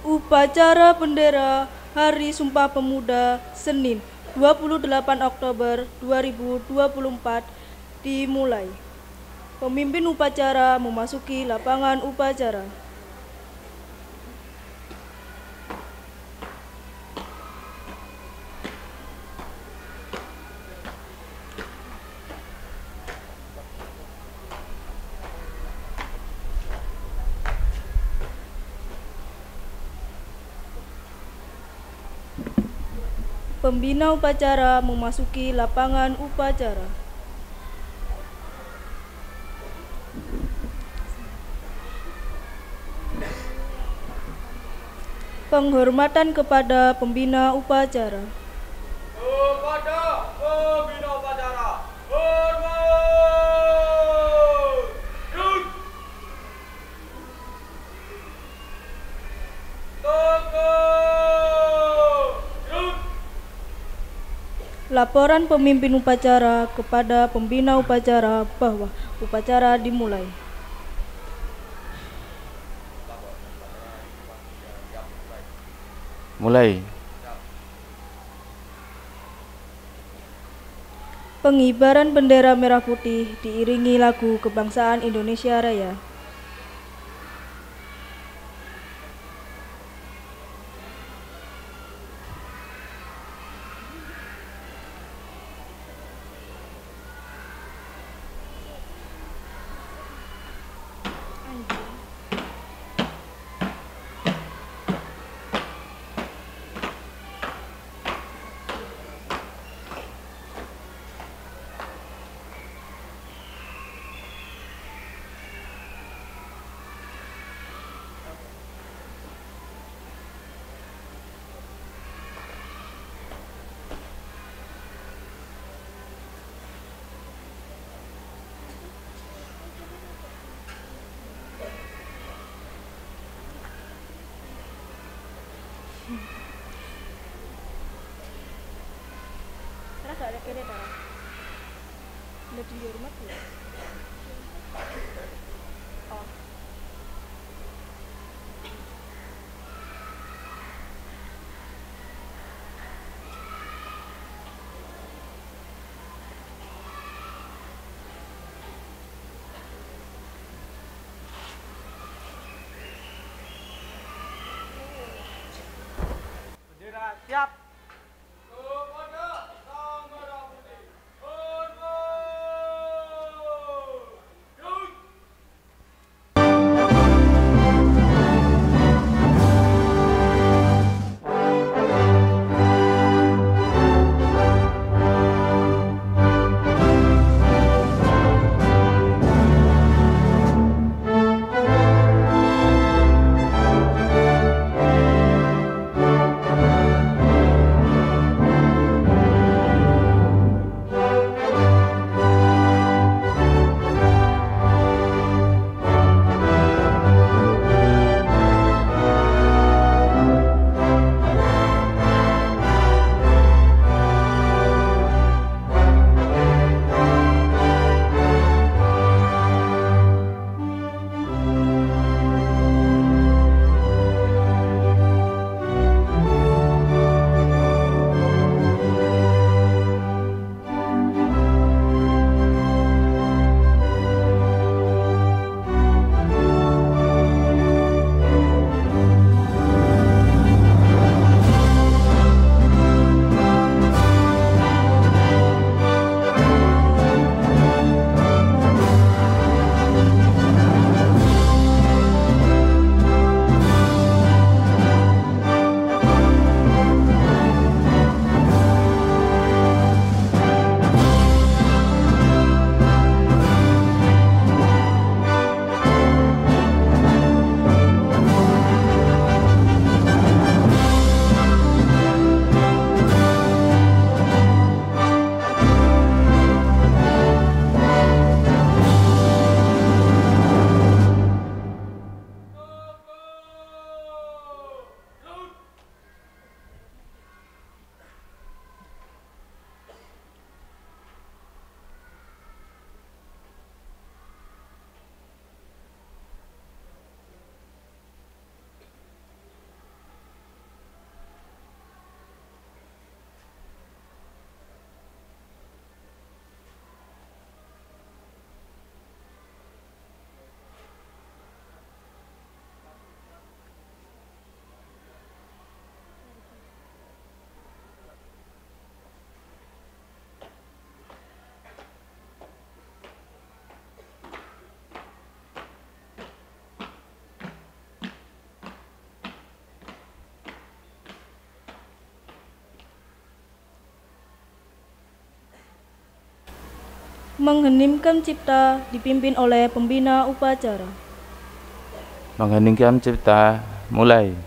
Upacara bendera Hari Sumpah Pemuda Senin 28 Oktober 2024 dimulai. Pemimpin upacara memasuki lapangan upacara. Pembina upacara memasuki lapangan upacara. Penghormatan kepada pembina upacara. Kepada pembina upacara, hormat! Yuk! Tegak! Yuk! Laporan pemimpin upacara kepada pembina upacara bahwa upacara dimulai. Mulai. Pengibaran bendera merah putih diiringi lagu kebangsaan Indonesia Raya. Ada kene darah. Lebih hormat ya. Oh. Bendera siap. Kepada sang merah putih, hormat! Yuk! Mengheningkan cipta dipimpin oleh pembina upacara. Mengheningkan cipta, mulai.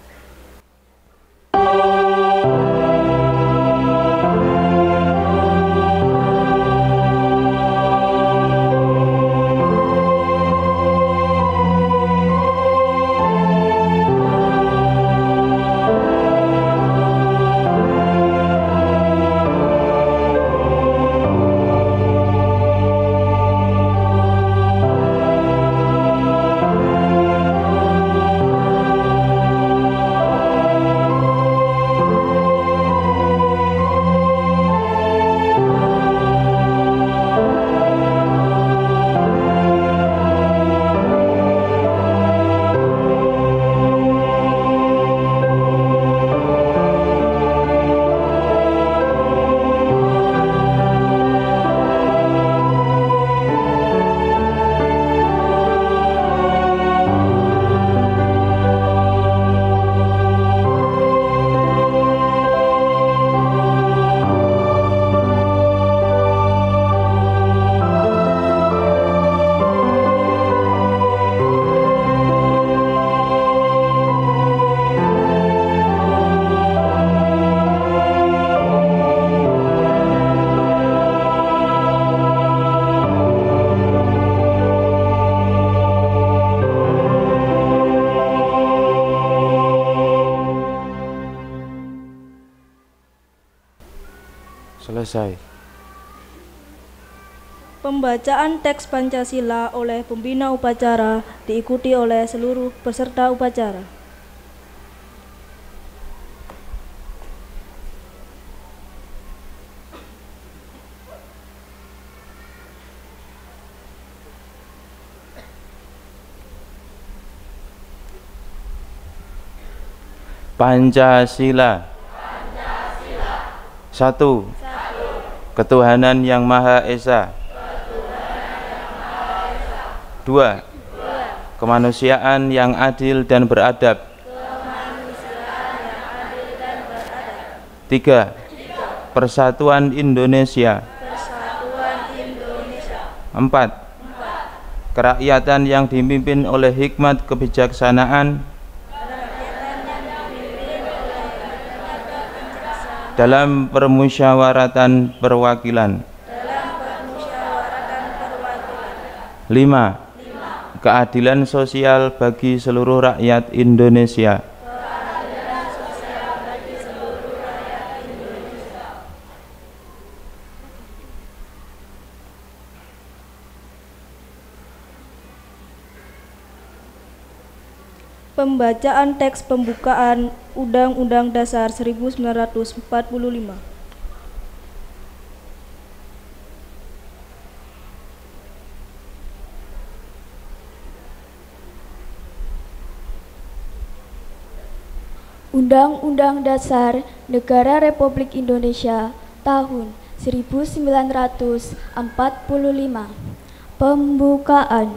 Selesai. Pembacaan teks Pancasila oleh pembina upacara diikuti oleh seluruh peserta upacara. Pancasila. Satu. Ketuhanan Yang Maha Esa. Dua. Kemanusiaan yang adil dan beradab. Tiga. Persatuan Indonesia. Empat. Kerakyatan yang dipimpin oleh hikmat kebijaksanaan dalam permusyawaratan perwakilan. 5. Keadilan sosial bagi seluruh rakyat Indonesia. Pembacaan teks pembukaan Undang-Undang Dasar 1945. Undang-Undang Dasar Negara Republik Indonesia tahun 1945. Pembukaan.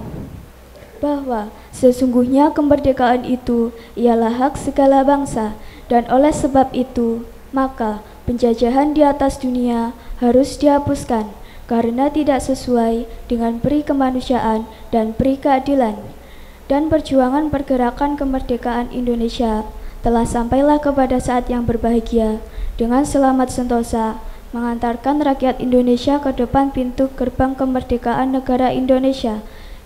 Bahwa sesungguhnya kemerdekaan itu ialah hak segala bangsa, dan oleh sebab itu maka penjajahan di atas dunia harus dihapuskan karena tidak sesuai dengan peri kemanusiaan dan peri keadilan. Dan perjuangan pergerakan kemerdekaan Indonesia telah sampailah kepada saat yang berbahagia dengan selamat sentosa mengantarkan rakyat Indonesia ke depan pintu gerbang kemerdekaan negara Indonesia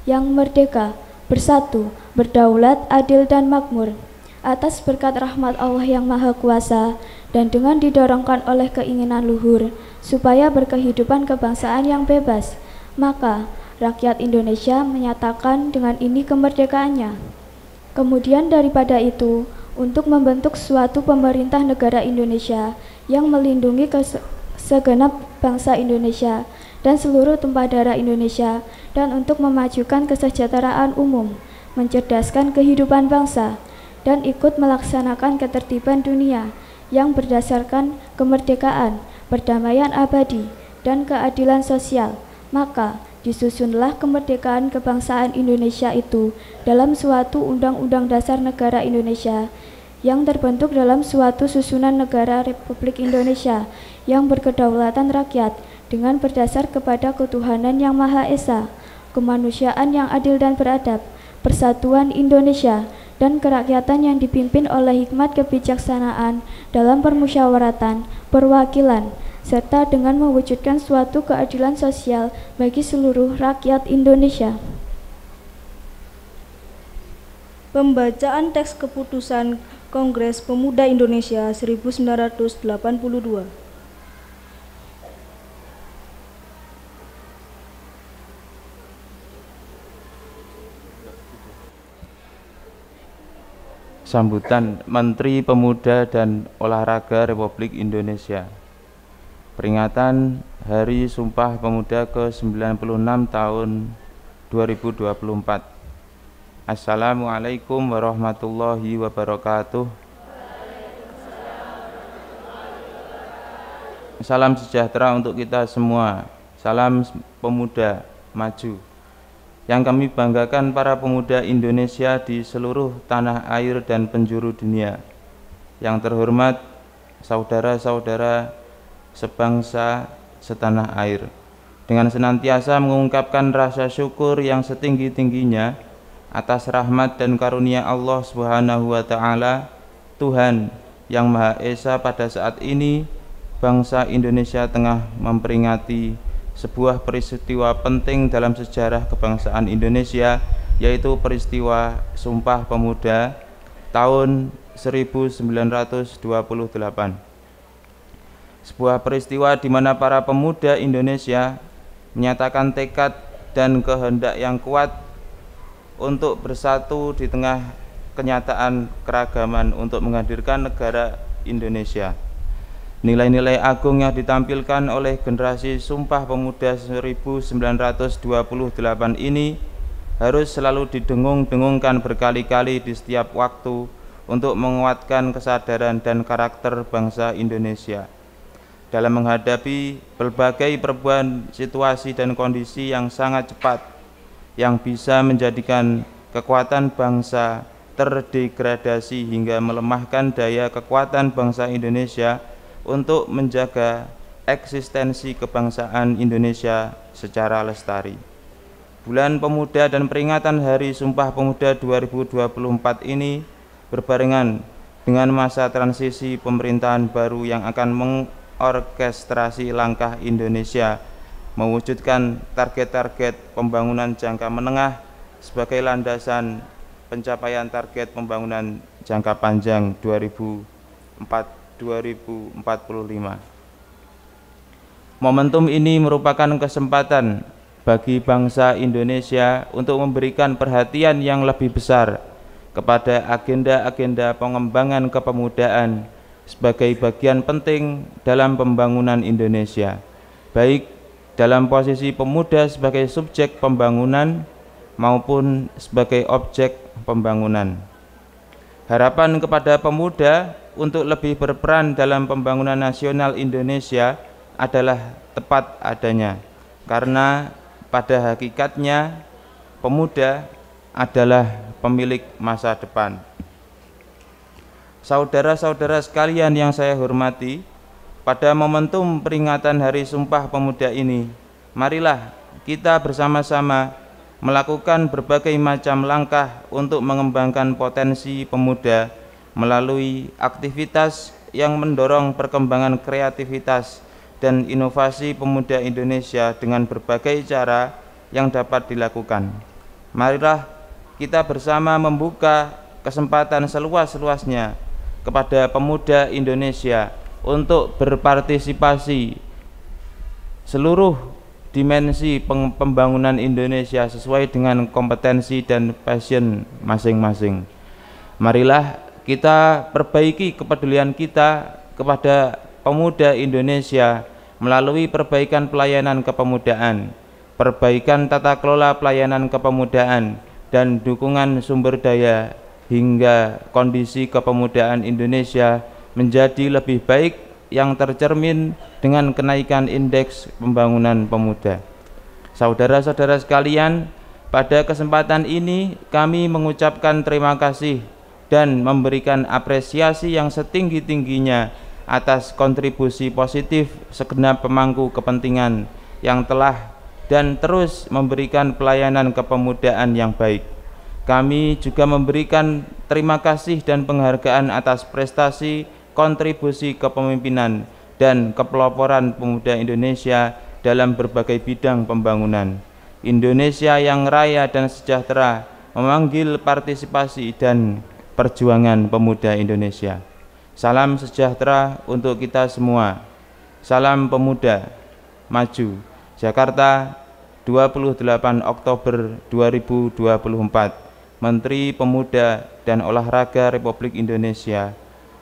yang merdeka, bersatu, berdaulat, adil dan makmur. Atas berkat rahmat Allah yang Maha Kuasa dan dengan didorongkan oleh keinginan luhur supaya berkehidupan kebangsaan yang bebas, maka rakyat Indonesia menyatakan dengan ini kemerdekaannya. Kemudian daripada itu, untuk membentuk suatu pemerintah negara Indonesia yang melindungi segenap bangsa Indonesia dan seluruh tumpah darah Indonesia, dan untuk memajukan kesejahteraan umum, mencerdaskan kehidupan bangsa, dan ikut melaksanakan ketertiban dunia yang berdasarkan kemerdekaan, perdamaian abadi, dan keadilan sosial. Maka disusunlah kemerdekaan kebangsaan Indonesia itu dalam suatu Undang-Undang Dasar Negara Indonesia yang terbentuk dalam suatu susunan negara Republik Indonesia yang berkedaulatan rakyat dengan berdasar kepada ketuhanan yang Maha Esa, kemanusiaan yang adil dan beradab, persatuan Indonesia, dan kerakyatan yang dipimpin oleh hikmat kebijaksanaan dalam permusyawaratan, perwakilan, serta dengan mewujudkan suatu keadilan sosial bagi seluruh rakyat Indonesia. Pembacaan teks keputusan Kongres Pemuda Indonesia 1982. Sambutan Menteri Pemuda dan Olahraga Republik Indonesia. Peringatan Hari Sumpah Pemuda ke-96 tahun 2024. Assalamualaikum warahmatullahi wabarakatuh. Salam sejahtera untuk kita semua. Salam pemuda maju. Yang kami banggakan para pemuda Indonesia di seluruh tanah air dan penjuru dunia. Yang terhormat saudara-saudara sebangsa setanah air, dengan senantiasa mengungkapkan rasa syukur yang setinggi-tingginya atas rahmat dan karunia Allah Subhanahu wa Ta'ala, Tuhan yang Maha Esa. Pada saat ini bangsa Indonesia tengah memperingati sebuah peristiwa penting dalam sejarah kebangsaan Indonesia, yaitu peristiwa Sumpah Pemuda tahun 1928. Sebuah peristiwa di mana para pemuda Indonesia menyatakan tekad dan kehendak yang kuat untuk bersatu di tengah kenyataan keragaman untuk menghadirkan negara Indonesia. Nilai-nilai agung yang ditampilkan oleh generasi Sumpah Pemuda 1928 ini harus selalu didengung-dengungkan berkali-kali di setiap waktu untuk menguatkan kesadaran dan karakter bangsa Indonesia dalam menghadapi berbagai perubahan situasi dan kondisi yang sangat cepat, yang bisa menjadikan kekuatan bangsa terdegradasi hingga melemahkan daya kekuatan bangsa Indonesia untuk menjaga eksistensi kebangsaan Indonesia secara lestari. Bulan Pemuda dan peringatan Hari Sumpah Pemuda 2024 ini berbarengan dengan masa transisi pemerintahan baru yang akan mengorkestrasi langkah Indonesia mewujudkan target-target pembangunan jangka menengah sebagai landasan pencapaian target pembangunan jangka panjang 2045. Momentum ini merupakan kesempatan bagi bangsa Indonesia untuk memberikan perhatian yang lebih besar kepada agenda-agenda pengembangan kepemudaan sebagai bagian penting dalam pembangunan Indonesia, baik dalam posisi pemuda sebagai subjek pembangunan maupun sebagai objek pembangunan. Harapan kepada pemuda untuk lebih berperan dalam pembangunan nasional Indonesia adalah tepat adanya, karena pada hakikatnya pemuda adalah pemilik masa depan. Saudara-saudara sekalian yang saya hormati, pada momentum peringatan Hari Sumpah Pemuda ini, marilah kita bersama-sama melakukan berbagai macam langkah untuk mengembangkan potensi pemuda melalui aktivitas yang mendorong perkembangan kreativitas dan inovasi pemuda Indonesia dengan berbagai cara yang dapat dilakukan. Marilah kita bersama membuka kesempatan seluas-luasnya kepada pemuda Indonesia untuk berpartisipasi seluruh dimensi pembangunan Indonesia sesuai dengan kompetensi dan passion masing-masing. Marilah kita perbaiki kepedulian kita kepada pemuda Indonesia melalui perbaikan pelayanan kepemudaan, perbaikan tata kelola pelayanan kepemudaan, dan dukungan sumber daya hingga kondisi kepemudaan Indonesia menjadi lebih baik yang tercermin dengan kenaikan indeks pembangunan pemuda. Saudara-saudara sekalian, pada kesempatan ini kami mengucapkan terima kasih dan memberikan apresiasi yang setinggi-tingginya atas kontribusi positif segenap pemangku kepentingan yang telah dan terus memberikan pelayanan kepemudaan yang baik. Kami juga memberikan terima kasih dan penghargaan atas prestasi, kontribusi kepemimpinan, dan kepeloporan pemuda Indonesia dalam berbagai bidang pembangunan. Indonesia yang raya dan sejahtera memanggil partisipasi dan perjuangan pemuda Indonesia. Salam sejahtera untuk kita semua. Salam pemuda maju. Jakarta, 28 Oktober 2024. Menteri Pemuda dan Olahraga Republik Indonesia,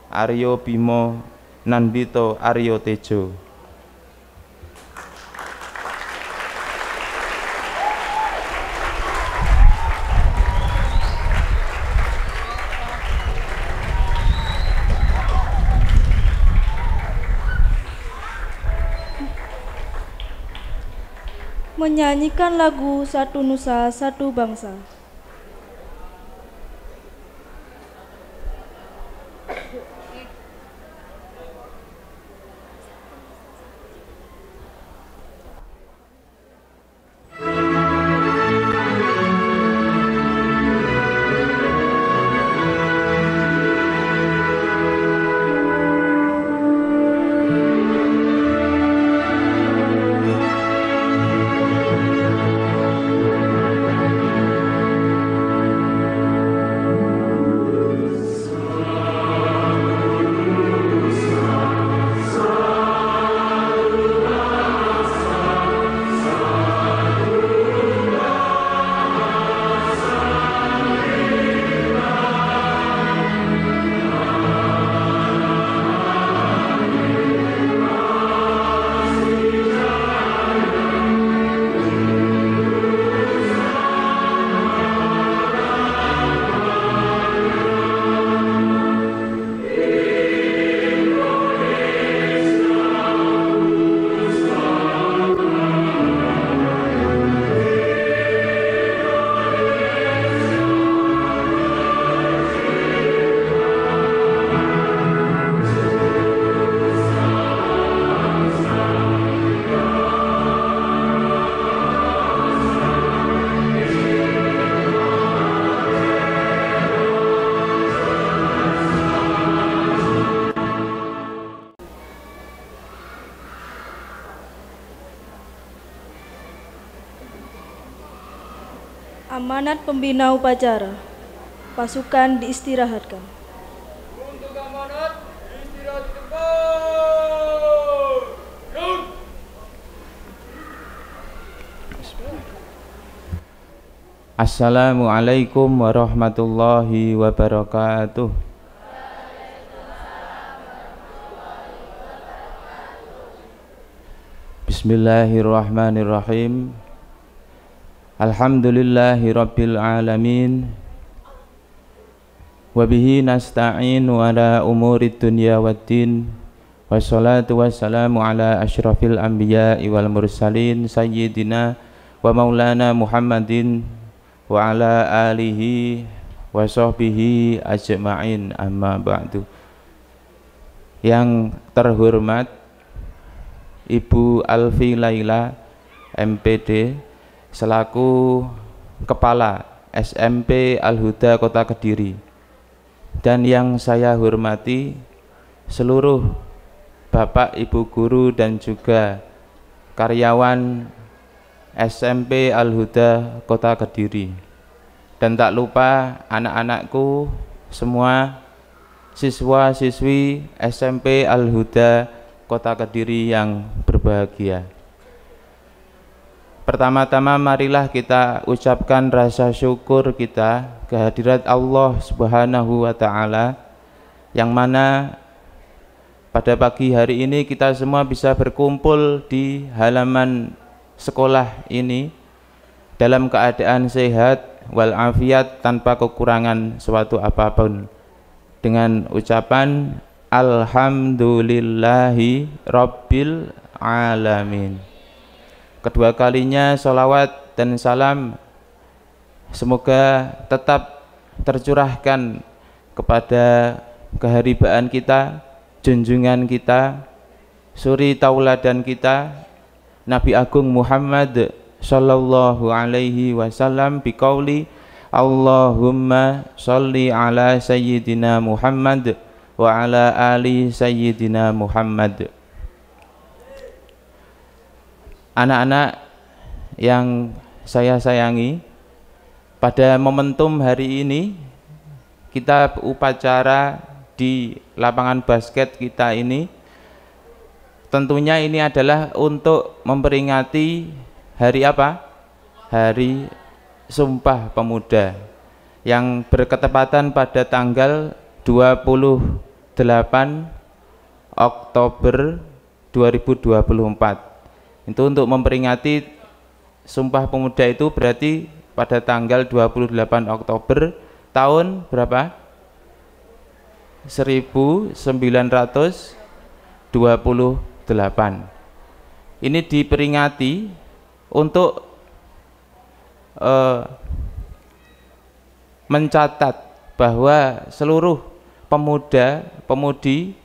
Aryo Bimo Nandito Aryo Tejo. Menyanyikan lagu Satu Nusa Satu Bangsa. Amanat pembina upacara. Pasukan diistirahatkan. Untuk amanat, istirahat di tempat. Yuk. Assalamualaikum warahmatullahi wabarakatuh. Bismillahirrahmanirrahim. Alhamdulillahi rabbil alamin. Wabihi nasta'inu ala umurid dunya waddin. Wassalatu wassalamu ala ashrafil anbiya'i wal mursalin sayyidina wa maulana Muhammadin wa ala alihi wa sahbihi ajma'in, amma ba'du. Yang terhormat Ibu Alfi Laila MPD selaku Kepala SMP Al-Huda Kota Kediri, dan yang saya hormati seluruh Bapak Ibu guru dan juga karyawan SMP Al-Huda Kota Kediri, dan tak lupa anak-anakku semua, siswa-siswi SMP Al-Huda Kota Kediri yang berbahagia. Pertama-tama marilah kita ucapkan rasa syukur kita kehadirat Allah Subhanahu wa Ta'ala, yang mana pada pagi hari ini kita semua bisa berkumpul di halaman sekolah ini dalam keadaan sehat walafiat tanpa kekurangan suatu apapun, dengan ucapan Alhamdulillahi Rabbil Alamin. Kedua kalinya salawat dan salam semoga tetap tercurahkan kepada keharibaan kita, junjungan kita, suri tauladan kita, Nabi Agung Muhammad sallallahu alaihi wasallam biqauli Allahumma sholli ala sayyidina Muhammad wa ala ali sayyidina Muhammad. Anak-anak yang saya sayangi, pada momentum hari ini kita upacara di lapangan basket kita ini, tentunya ini adalah untuk memperingati hari apa? Hari Sumpah Pemuda yang berketepatan pada tanggal 28 Oktober 2024. Itu untuk memperingati Sumpah Pemuda itu berarti pada tanggal 28 Oktober tahun berapa? 1928. Ini diperingati untuk mencatat bahwa seluruh pemuda-pemudi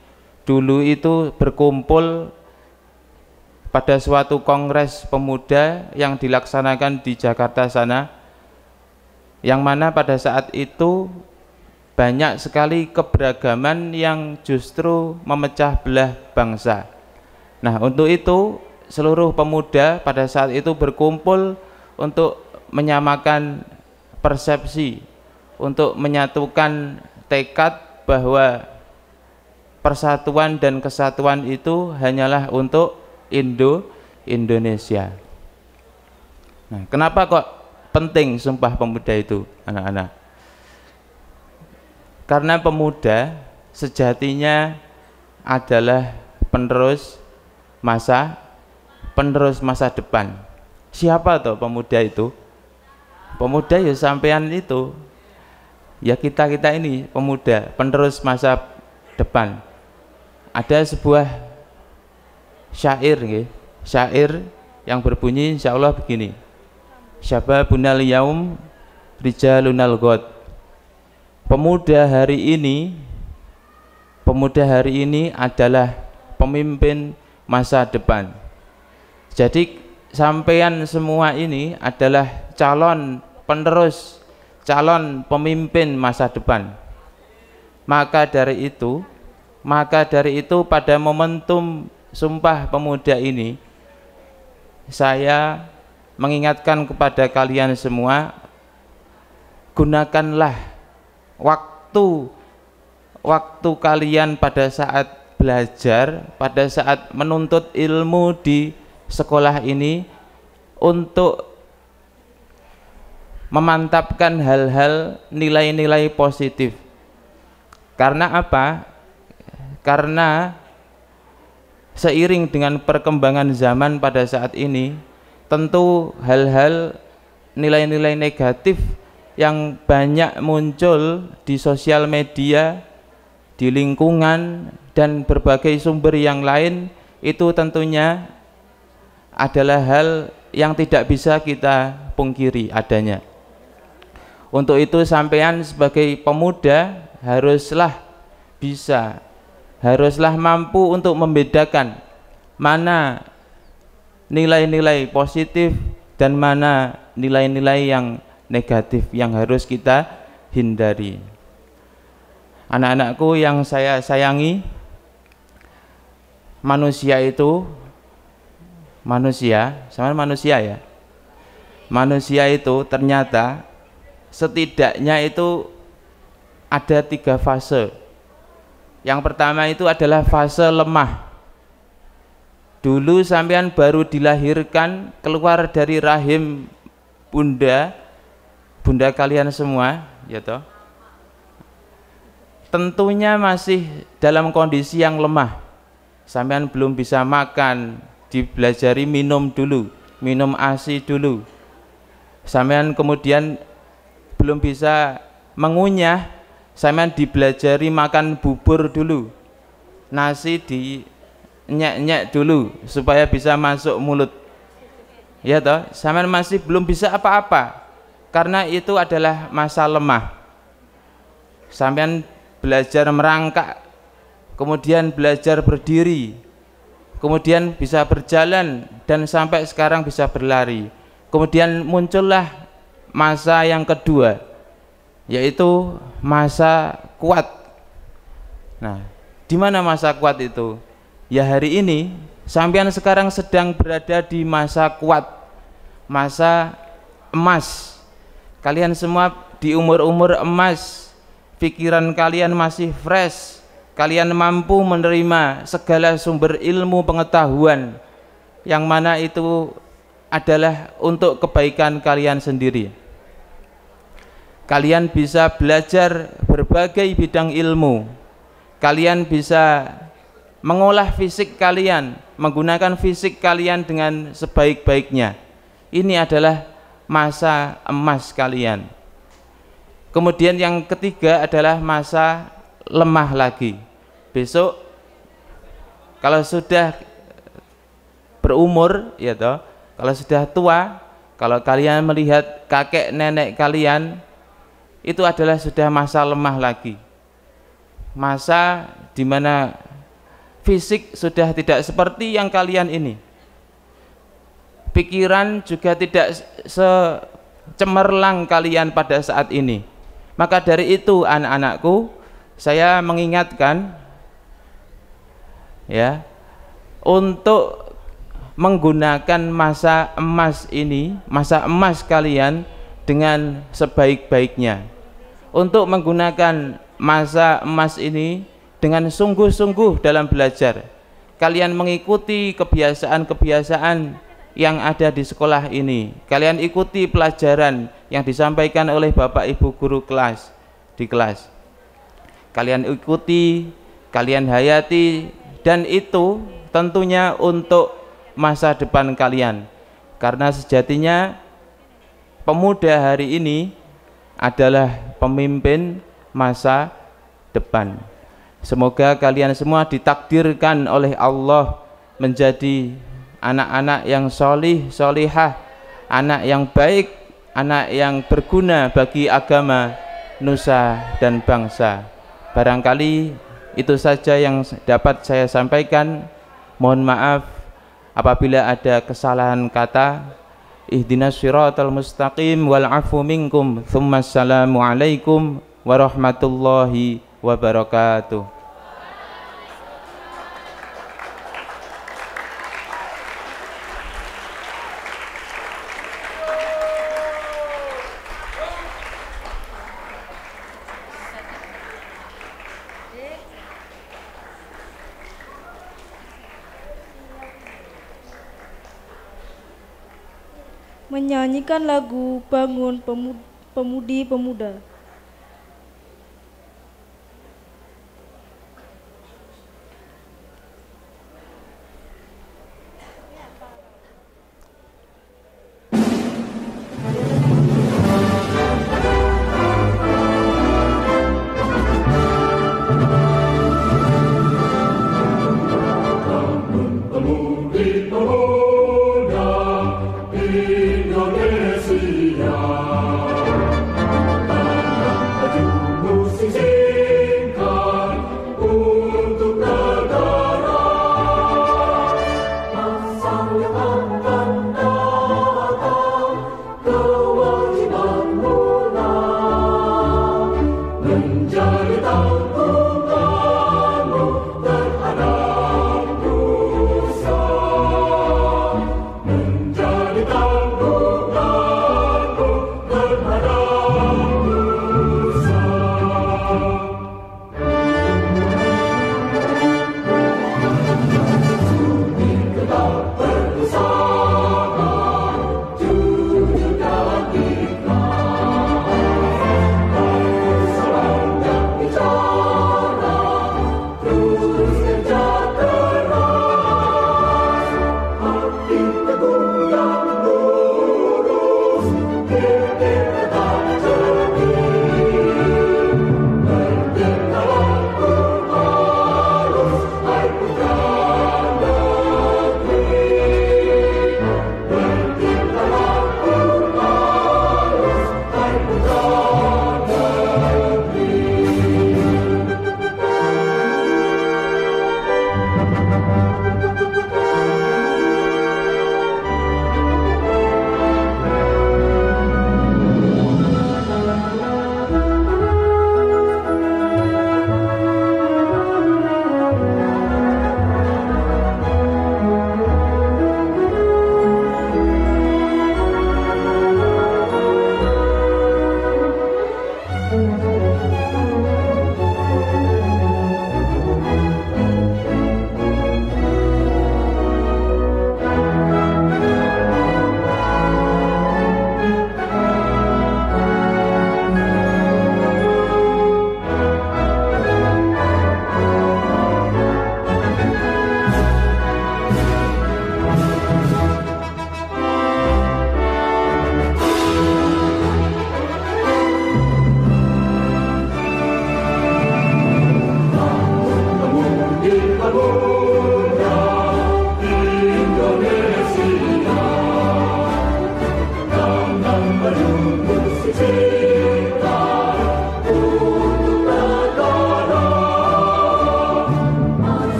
dulu itu berkumpul pada suatu kongres pemuda yang dilaksanakan di Jakarta sana, yang mana pada saat itu banyak sekali keberagaman yang justru memecah belah bangsa. Nah, untuk itu seluruh pemuda pada saat itu berkumpul untuk menyamakan persepsi, untuk menyatukan tekad bahwa persatuan dan kesatuan itu hanyalah untuk Indonesia. Nah, kenapa kok penting Sumpah Pemuda itu, anak-anak? Karena pemuda sejatinya adalah penerus masa depan. Siapa tuh pemuda itu? Pemuda ya sampean itu, ya kita ini pemuda, penerus masa depan. Ada sebuah syair yang berbunyi insyaallah begini: Syababunal yaum rijalunal ghad. Pemuda hari ini adalah pemimpin masa depan. Jadi sampean semua ini adalah calon penerus, calon pemimpin masa depan. Maka dari itu pada momentum Sumpah Pemuda ini, saya mengingatkan kepada kalian semua, gunakanlah waktu kalian pada saat belajar, pada saat menuntut ilmu di sekolah ini untuk memantapkan hal-hal nilai-nilai positif. Karena apa? Karena seiring dengan perkembangan zaman pada saat ini, tentu hal-hal nilai-nilai negatif yang banyak muncul di sosial media, di lingkungan, dan berbagai sumber yang lain, itu tentunya adalah hal yang tidak bisa kita pungkiri adanya. Untuk itu sampean sebagai pemuda haruslah mampu untuk membedakan mana nilai-nilai positif dan mana nilai-nilai yang negatif yang harus kita hindari. Anak-anakku yang saya sayangi, manusia itu ternyata setidaknya itu ada 3 fase. Yang pertama itu adalah fase lemah. Dulu sampean baru dilahirkan, keluar dari rahim bunda kalian semua, ya toh, tentunya masih dalam kondisi yang lemah. Sampean belum bisa makan, dibelajari minum dulu, minum ASI dulu. Sampean kemudian belum bisa mengunyah, sampean dibelajari makan bubur dulu, nasi di-nyek-nyek dulu supaya bisa masuk mulut, ya toh. Sampean masih belum bisa apa-apa karena itu adalah masa lemah. Sampean belajar merangkak kemudian belajar berdiri, kemudian bisa berjalan dan sampai sekarang bisa berlari. Kemudian muncullah masa yang kedua, yaitu masa kuat. Nah, di mana masa kuat itu? Ya hari ini sampean sekarang sedang berada di masa kuat, masa emas. Kalian semua di umur-umur emas, pikiran kalian masih fresh, kalian mampu menerima segala sumber ilmu pengetahuan yang mana itu adalah untuk kebaikan kalian sendiri. Kalian bisa belajar berbagai bidang ilmu, kalian bisa mengolah fisik kalian, menggunakan fisik kalian dengan sebaik-baiknya. Ini adalah masa emas kalian. Kemudian yang ketiga adalah masa lemah lagi. Besok kalau sudah berumur, ya toh, kalau sudah tua, kalau kalian melihat kakek nenek kalian, itu adalah sudah masa lemah lagi. Masa di mana fisik sudah tidak seperti yang kalian ini. Pikiran juga tidak secemerlang kalian pada saat ini. Maka dari itu anak-anakku, saya mengingatkan ya, untuk menggunakan masa emas ini, masa emas kalian dengan sebaik-baiknya. Untuk menggunakan masa emas ini dengan sungguh-sungguh dalam belajar. Kalian mengikuti kebiasaan-kebiasaan yang ada di sekolah ini. Kalian ikuti pelajaran yang disampaikan oleh Bapak Ibu guru kelas di kelas. Kalian ikuti, kalian hayati, dan itu tentunya untuk masa depan kalian. Karena sejatinya pemuda hari ini adalah pemimpin masa depan. Semoga kalian semua ditakdirkan oleh Allah menjadi anak-anak yang solih, solihah, anak yang baik, anak yang berguna bagi agama, nusa dan bangsa. Barangkali itu saja yang dapat saya sampaikan. Mohon maaf apabila ada kesalahan kata. Ihdinas siratal mustaqim wal afu minkum. Tsummassalamu alaikum warahmatullahi wabarakatuh. Menyanyikan lagu Bangun Pemudi Pemuda. Indonesia.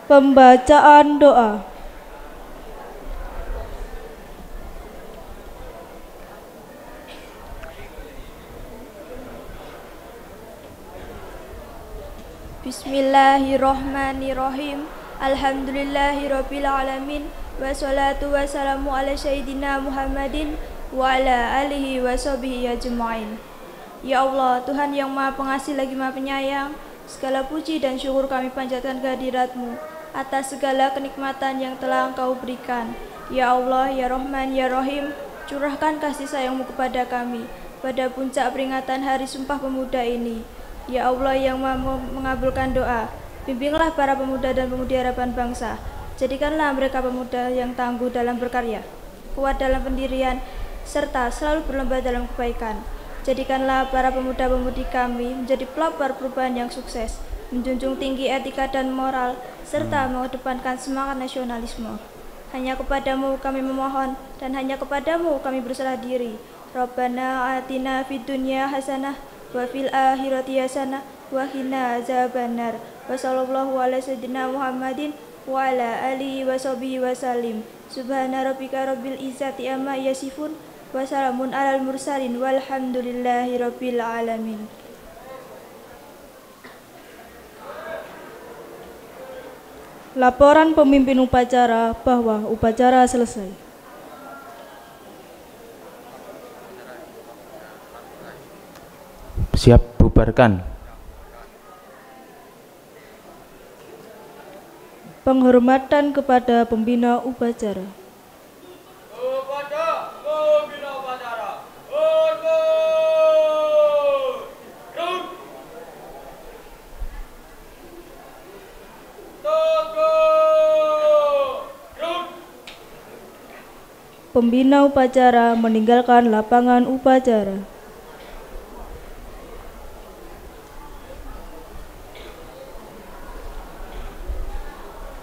Pembacaan doa. Bismillahirrahmanirrahim. Alhamdulillahirabbil alamin. Wassalatu wassalamu ala sayyidina Muhammadin wa ala alihi wa sahbihi ajma'in. Ya Allah, Tuhan yang Maha Pengasih lagi Maha Penyayang, segala puji dan syukur kami panjatkan kehadirat-Mu atas segala kenikmatan yang telah Engkau berikan. Ya Allah, Ya Rahman, Ya Rahim, curahkan kasih sayang-Mu kepada kami pada puncak peringatan Hari Sumpah Pemuda ini. Ya Allah yang Maha mengabulkan doa, bimbinglah para pemuda dan pemudi harapan bangsa. Jadikanlah mereka pemuda yang tangguh dalam berkarya, kuat dalam pendirian, serta selalu berlomba dalam kebaikan. Jadikanlah para pemuda-pemudi kami menjadi pelopor perubahan yang sukses, menjunjung tinggi etika dan moral, serta mengedepankan semangat nasionalisme. Hanya kepadamu kami memohon, dan hanya kepadamu kami berserah diri. Rabbana atina fid dunya hasanah, wa fil akhirati hasanah, wa qina azabannar. Wa sallallahu ala sayyidina Muhammadin wa ala alihi wa sahbihi wa salim. Subhana rabbika rabbil izzati amma yasifun, wa salamun alal mursalin, walhamdulillahi rabbil alamin. Laporan pemimpin upacara bahwa upacara selesai. Siap bubarkan. Penghormatan kepada pembina upacara. Kepada pembina upacara, hormat. Rut. Tegak. Rut. Pembina upacara meninggalkan lapangan upacara.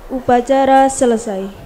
Upacara selesai.